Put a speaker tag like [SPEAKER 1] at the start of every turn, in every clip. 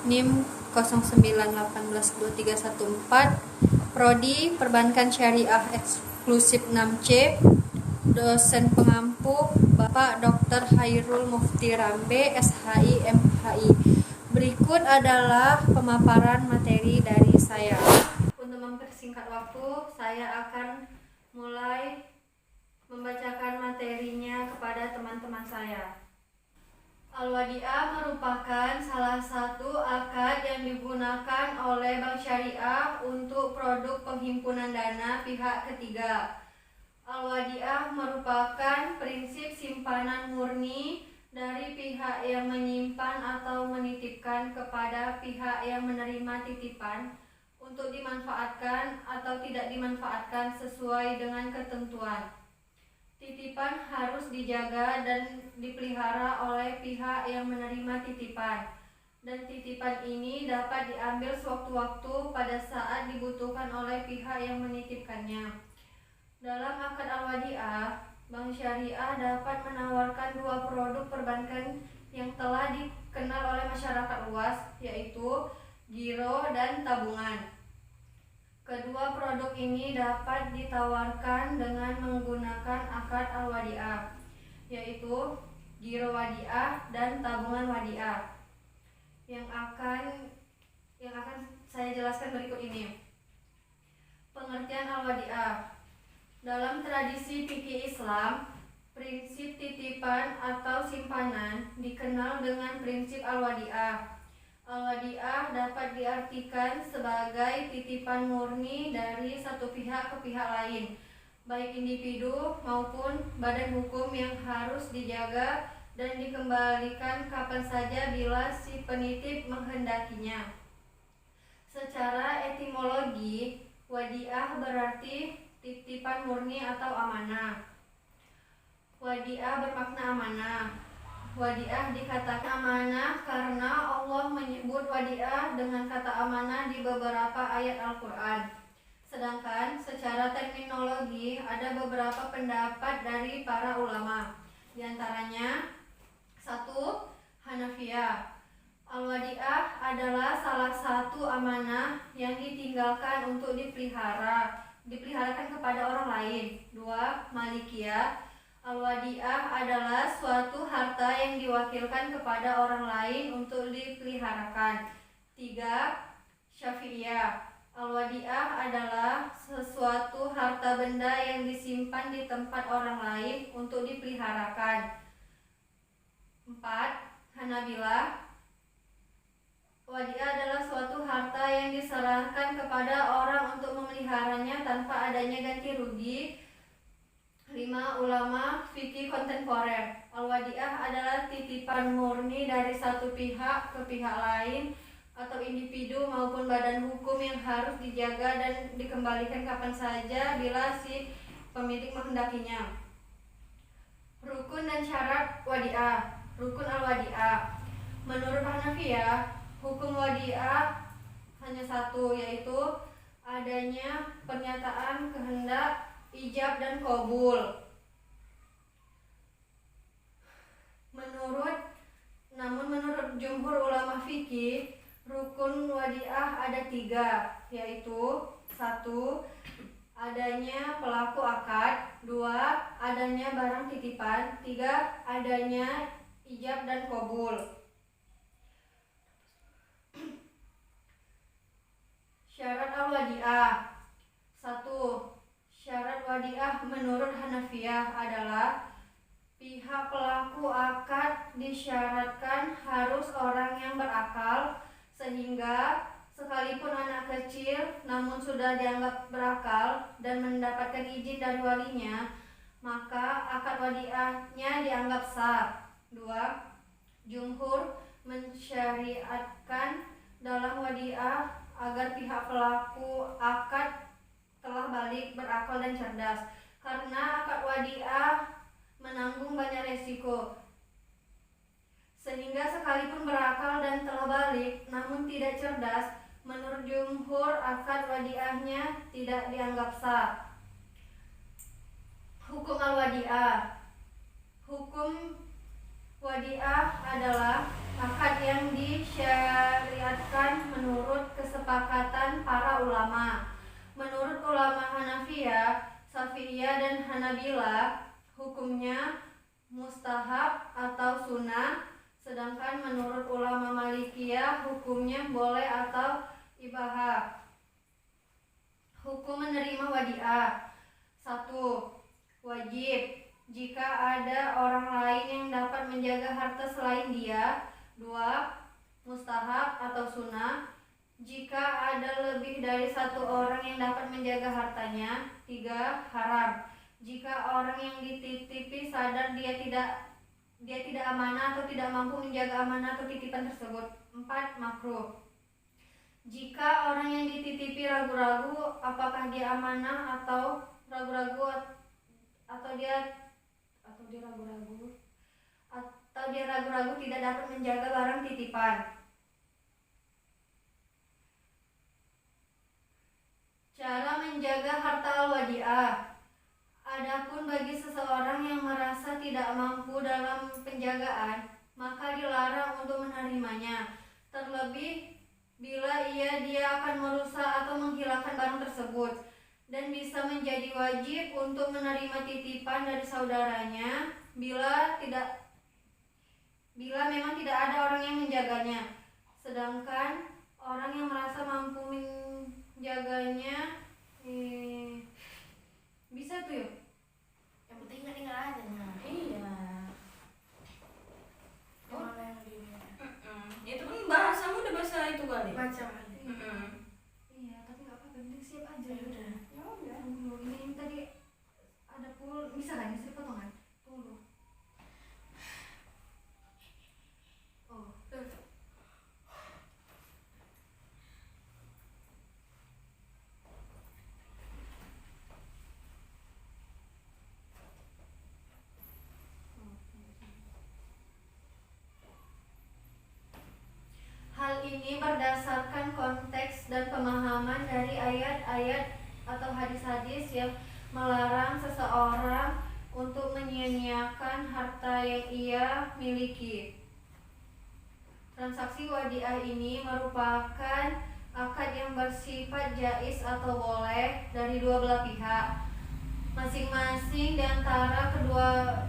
[SPEAKER 1] NIM 091823114, Prodi Perbankan Syariah Eksklusif 6C, dosen pengampu Bapak Dr. Hairul Mufti Rambe, SHI MHI. Berikut adalah pemaparan materi dari saya. Untuk mempersingkat waktu, saya akan mulai membacakan materinya kepada teman-teman saya. Al-Wadi'ah merupakan salah satu akad yang digunakan oleh Bank Syariah untuk produk penghimpunan dana pihak ketiga. Al-Wadi'ah merupakan prinsip simpanan murni dari pihak yang menyimpan atau menitipkan kepada pihak yang menerima titipan untuk dimanfaatkan atau tidak dimanfaatkan sesuai dengan ketentuan. Titipan harus dijaga dan dipelihara oleh pihak yang menerima titipan, dan titipan ini dapat diambil sewaktu-waktu pada saat dibutuhkan oleh pihak yang menitipkannya. Dalam akad Al-Wadi'ah, Bank Syariah dapat menawarkan dua produk perbankan yang telah dikenal oleh masyarakat luas, yaitu giro dan tabungan. Kedua produk ini dapat ditawarkan dengan menggunakan akad Al-Wadi'ah, yaitu giro wadi'ah dan tabungan wadi'ah. Yang akan saya jelaskan berikut ini. Pengertian Al-Wadi'ah. Dalam tradisi fikih Islam, prinsip titipan atau simpanan dikenal dengan prinsip Al-Wadi'ah. Al-Wadi'ah dapat diartikan sebagai titipan murni dari satu pihak ke pihak lain, baik individu maupun badan hukum, yang harus dijaga dan dikembalikan kapan saja bila si penitip menghendakinya. Secara etimologi, wadi'ah berarti titipan murni atau amanah. Wadi'ah bermakna amanah. Wadi'ah dikatakan amanah karena Allah menyebut wadi'ah dengan kata amanah di beberapa ayat Al-Quran. Sedangkan secara terminologi ada beberapa pendapat dari para ulama. Di antaranya 1. Hanafiyah. Al-Wadi'ah adalah salah satu amanah yang ditinggalkan untuk dipeliharakan kepada orang lain. 2. Malikiyah. Al-Wadi'ah adalah suatu harta yang diwakilkan kepada orang lain untuk dipeliharakan. 3. Syafi'iyah. Al-Wadi'ah adalah sesuatu harta benda yang disimpan di tempat orang lain untuk dipeliharakan. 4. Hanabilah. Wadi'ah adalah suatu harta yang diserahkan kepada orang untuk memeliharanya tanpa adanya ganti rugi. 5. Ulama fikih kontemporer. Al-Wadi'ah adalah titipan murni dari satu pihak ke pihak lain atau individu maupun badan hukum yang harus dijaga dan dikembalikan kapan saja bila si pemilik menghendakinya. Rukun dan syarat wadi'ah. Rukun Al-Wadi'ah. Menurut Hanafiyah, hukum wadi'ah hanya satu, yaitu adanya pernyataan kehendak, ijab dan qabul. Menurut jumhur ulama fikih, rukun wadi'ah ada 3, yaitu 1. Adanya pelaku akad. 2. Adanya barang titipan. 3. Adanya ijab dan qabul. Syarat Al-Wadi'ah. 1. Syarat wadi'ah menurut Hanafiyah adalah pihak pelaku akad disyaratkan harus orang yang berakal, sehingga sekalipun anak kecil namun sudah dianggap berakal dan mendapatkan izin dari walinya, maka akad wadi'ahnya dianggap sah. 2. Jumhur mensyariatkan dalam wadi'ah agar pihak pelaku akad telah balik, berakal dan cerdas, karena akad wadi'ah menanggung banyak resiko, sehingga sekalipun berakal dan telah balik namun tidak cerdas, menurut jumhur akad wadi'ahnya tidak dianggap sah. Hukum Al-Wadi'ah. Hukum wadi'ah adalah akad yang disyariatkan menurut kesepakatan para ulama. Menurut ulama Hanafiyah, Syafi'iyah dan Hanabila, hukumnya mustahab atau sunnah, sedangkan menurut ulama Malikiyah, hukumnya boleh atau ibahah. Hukum menerima wadiah. 1. Wajib jika ada orang lain yang dapat menjaga harta selain dia. 2. Mustahab atau sunnah jika ada lebih dari satu orang yang dapat menjaga hartanya. 3. Haram jika orang yang dititipi sadar dia tidak amanah atau tidak mampu menjaga amanah atau titipan tersebut. 4. Makruh jika orang yang dititipi ragu-ragu apakah dia amanah atau dia ragu-ragu tidak dapat menjaga barang titipan. Cara menjaga harta al-wadi'ah. Adapun bagi seseorang yang merasa tidak mampu dalam penjagaan, maka dilarang untuk menerimanya, terlebih bila dia akan merusak atau menghilangkan barang tersebut, dan bisa menjadi wajib untuk menerima titipan dari saudaranya bila memang tidak ada orang yang menjaganya. Sedangkan orang yang merasa mampu menjaganya bisa tuh yuk.
[SPEAKER 2] Yang penting nggak tinggal aja nah. Iya. Gimana yang lebih?
[SPEAKER 3] Itu kan bahasamu udah bahasa itu kali.
[SPEAKER 2] Baca aja.
[SPEAKER 1] Iya, tapi nggak apa-apa, penting siap aja.
[SPEAKER 2] Ya udah.
[SPEAKER 1] Tunggu dulu, ini tadi ada pul, bisa kan? Bisa potongan? Tunggu. Oh, hal ini berdasarkan konteks dan pemahaman dari ayat-ayat atau hadis-hadis yang melarang seseorang untuk menyia-nyiakan harta yang ia miliki. Transaksi wadiah ini merupakan akad yang bersifat jaiz atau boleh dari dua belah pihak. Masing-masing di antara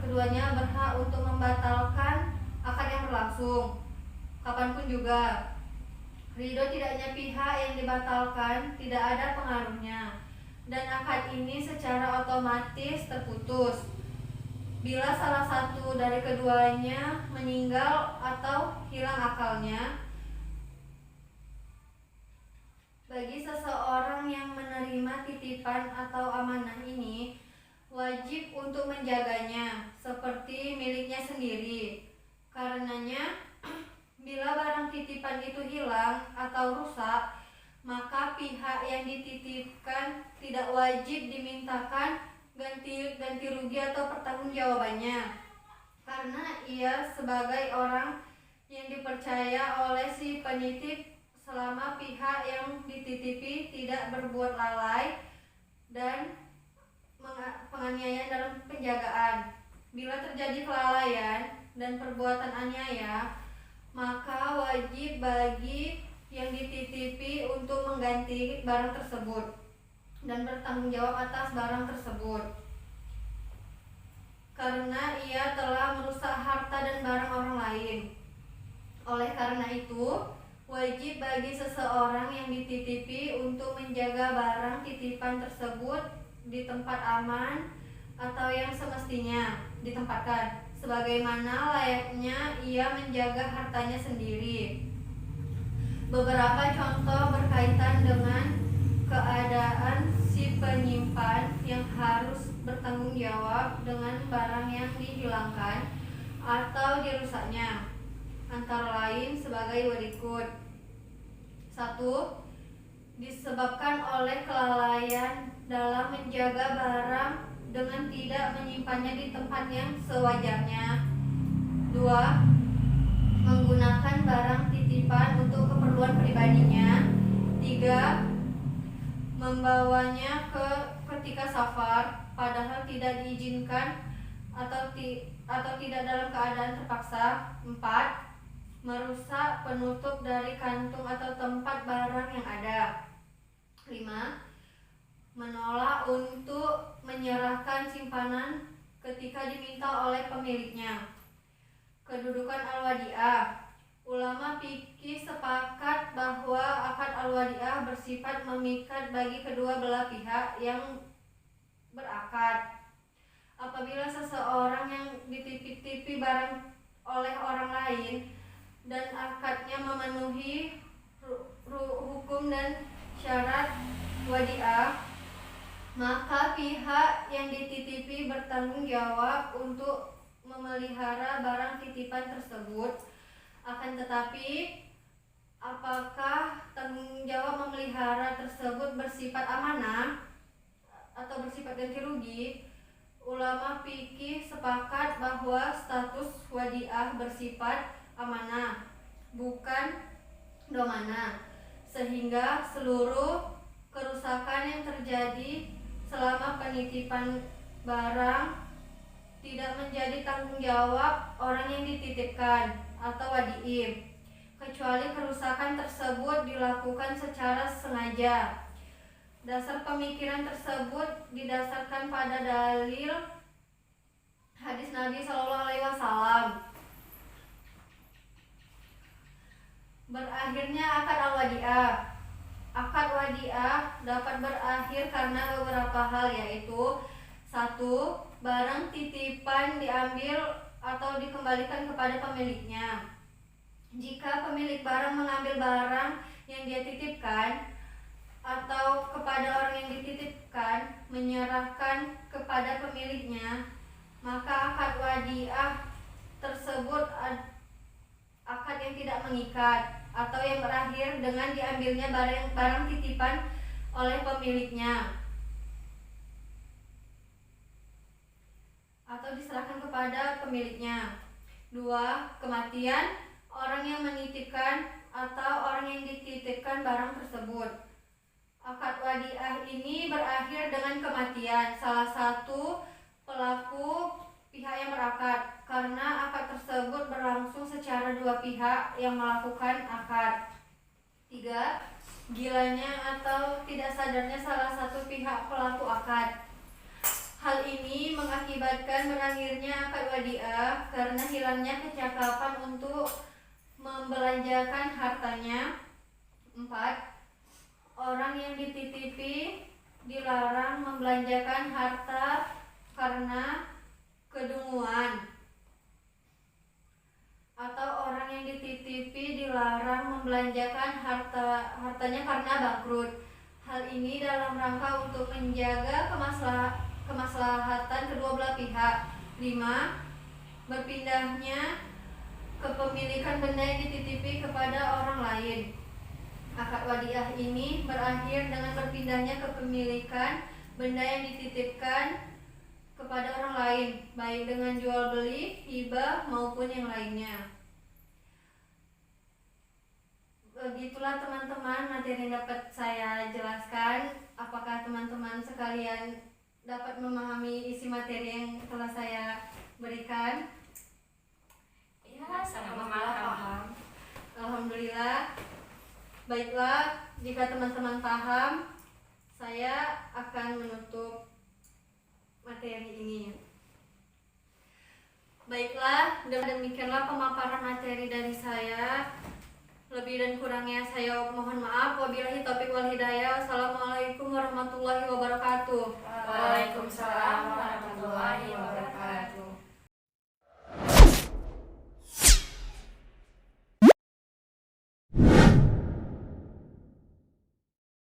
[SPEAKER 1] keduanya berhak untuk membatalkan akad yang berlangsung kapanpun juga. Ridho tidaknya pihak yang dibatalkan tidak ada pengaruhnya, dan akad ini secara otomatis terputus bila salah satu dari keduanya meninggal atau hilang akalnya. Bagi seseorang yang menerima titipan atau amanah ini, wajib untuk menjaganya seperti miliknya sendiri. Karenanya bila barang titipan itu hilang atau rusak, maka pihak yang dititipkan tidak wajib dimintakan ganti rugi atau pertanggungjawabannya, karena ia sebagai orang yang dipercaya oleh si penitip selama pihak yang dititipi tidak berbuat lalai dan penganiayaan dalam penjagaan. Bila terjadi kelalaian dan perbuatan aniaya, maka wajib bagi yang dititipi untuk mengganti barang tersebut dan bertanggung jawab atas barang tersebut, karena ia telah merusak harta dan barang orang lain. Oleh karena itu, wajib bagi seseorang yang dititipi untuk menjaga barang titipan tersebut di tempat aman atau yang semestinya ditempatkan, sebagaimana layaknya ia menjaga hartanya sendiri. Beberapa contoh berkaitan dengan keadaan si penyimpan yang harus bertanggung jawab dengan barang yang dihilangkan atau dirusaknya, antara lain sebagai berikut. 1. Disebabkan oleh kelalaian dalam menjaga barang dengan tidak menyimpannya di tempat yang sewajarnya. 2. Menggunakan barang titipan untuk keperluan pribadinya. 3. Membawanya ketika safar padahal tidak diizinkan atau tidak dalam keadaan terpaksa. 4. merusak penutup dari kantung atau tempat barang yang ada. 5. Menolak untuk menyerahkan simpanan ketika diminta oleh pemiliknya. Kedudukan al-wadi'ah. Ulama fikih sepakat bahwa akad al-wadi'ah bersifat memikat bagi kedua belah pihak yang berakad. Apabila seseorang yang dititipi barang oleh orang lain dan akadnya memenuhi hukum dan syarat wadi'ah, maka pihak yang dititipi bertanggung jawab untuk memelihara barang titipan tersebut. Akan tetapi, apakah tanggung jawab memelihara tersebut bersifat amanah atau bersifat ganti rugi? Ulama fikih sepakat bahwa status wadi'ah bersifat amanah, bukan domanah, sehingga seluruh kerusakan yang terjadi selama penitipan barang tidak menjadi tanggung jawab orang yang dititipkan atau wadi'im, kecuali kerusakan tersebut dilakukan secara sengaja. Dasar pemikiran tersebut didasarkan pada dalil hadis Nabi SAW. Berakhirnya akad al-wadi'ah. Akad wadi'ah dapat berakhir karena beberapa hal, yaitu 1. Barang titipan diambil atau dikembalikan kepada pemiliknya. Jika pemilik barang mengambil barang yang dia titipkan atau kepada orang yang dititipkan menyerahkan kepada pemiliknya, maka akad wadi'ah tersebut akad yang tidak mengikat atau yang berakhir dengan diambilnya barang titipan oleh pemiliknya atau diserahkan kepada pemiliknya. 2. Kematian orang yang menitipkan atau orang yang dititipkan barang tersebut. Akad wadi'ah ini berakhir dengan kematian salah satu pelaku pihak yang berakad, karena akad tersebut berlangsung secara dua pihak yang melakukan akad. 3. Gilanya atau tidak sadarnya salah satu pihak pelaku akad. Hal ini mengakibatkan berakhirnya akad wadi'ah karena hilangnya kecakapan untuk membelanjakan hartanya. 4. Orang yang dititipi dilarang membelanjakan harta karena kedunguan, atau orang yang dititipi dilarang membelanjakan hartanya karena bangkrut. Hal ini dalam rangka untuk menjaga kemaslahatan kedua belah pihak. 5. Berpindahnya kepemilikan benda yang dititipi kepada orang lain. Akad wadi'ah ini berakhir dengan berpindahnya kepemilikan benda yang dititipkan kepada orang lain, baik dengan jual beli, hibah maupun yang lainnya. Begitulah teman-teman materi yang dapat saya jelaskan. Apakah teman-teman sekalian dapat memahami isi materi yang telah saya berikan?
[SPEAKER 2] Ya, sangat paham.
[SPEAKER 1] Alhamdulillah. Baiklah, jika teman-teman paham, saya akan menutup materi ini. Baiklah, demikianlah pemaparan materi dari saya. Lebih dan kurangnya saya mohon maaf. Wabillahi taufiq wal hidayah. Wassalamualaikum warahmatullahi wabarakatuh.
[SPEAKER 2] Waalaikumsalam